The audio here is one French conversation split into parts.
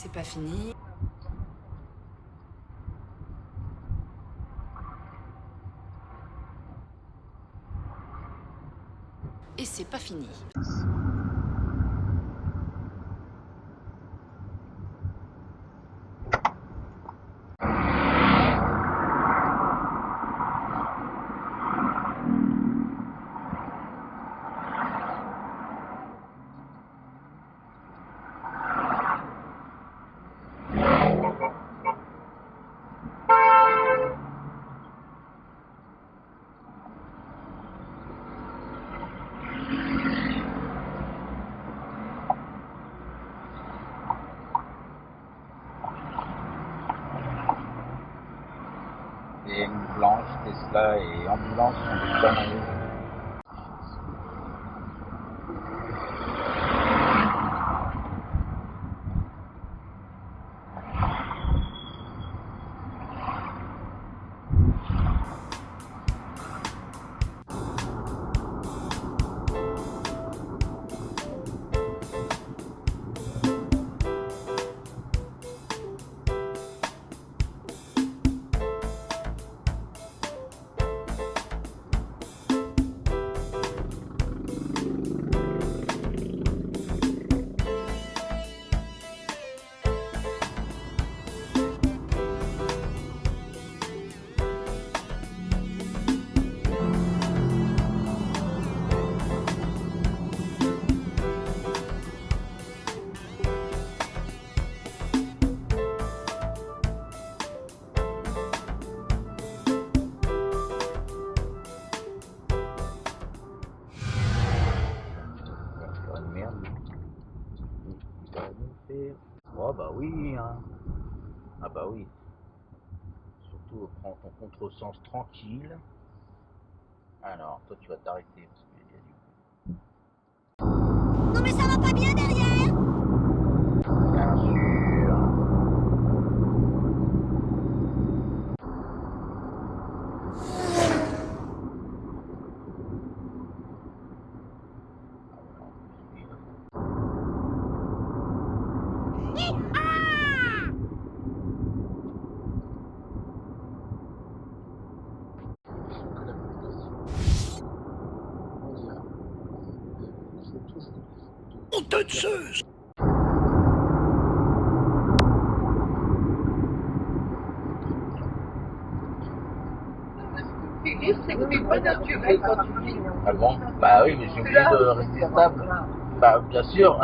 c'est pas fini. Et c'est pas fini. Et une blanche, Tesla et ambulance sont des conneries. Oh bah oui, hein. Ah bah oui. Surtout prends ton contresens tranquille. Alors, toi tu vas t'arrêter parce qu'il y a du... Non mais ça va pas bien derrière. Bien sûr. Honteuse. Ah bon? Bah oui, mais j'ai obligé de rester stable. Bah bien sûr.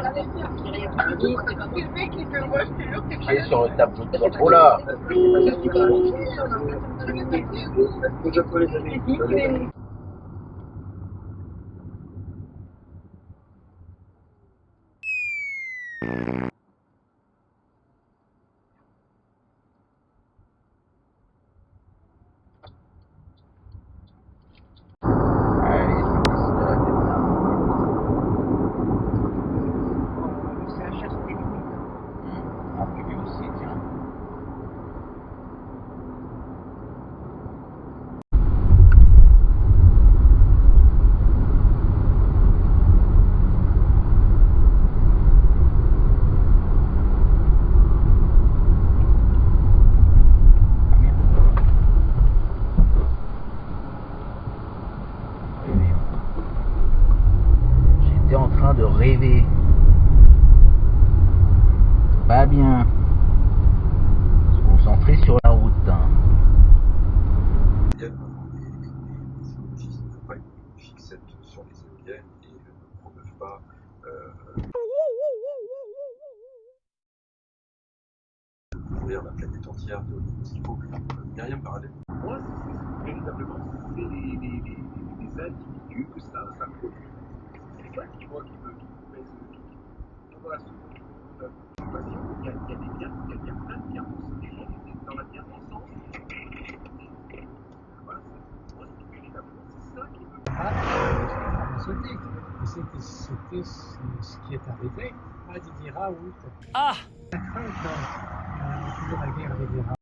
Allez sur le tableau de bord. Oh là! Allez, je vais décider de rester là. Un peu lui aussi, tiens. J'étais en train de rêver. Pas bien. Se concentrer sur la route. Il y a des outils qui ne pas une fixette sur les éoliennes et ne promeuvent pas couvrir la planète entière de mosquito. Myriam parlait. Moi, véritablement, c'est les individus que ça produit. C'est ça qui voit qui me pèse le tout. Dans la seconde occupation, il y a des biens, il y a plein de biens. Les gens étaient dans la bien-pensance. Voilà, moi, c'est véritablement, c'est ça qui me Pharmaceutique. C'était ce qui est arrivé à Didier Raoult. Ah! La crainte de la guerre des Raoult.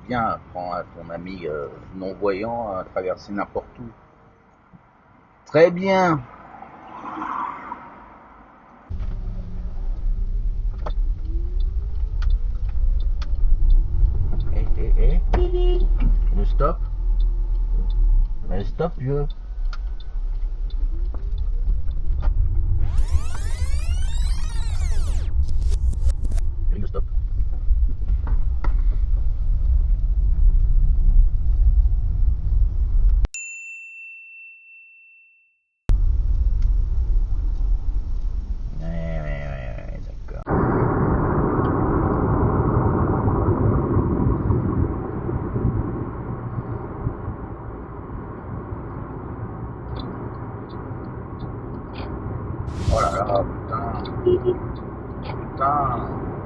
bien, apprends à ton ami non-voyant à traverser n'importe où. Très bien. Le stop. Le stop, vieux. Le stop. Ouais, d'accord. Oh là là, putain. Putain.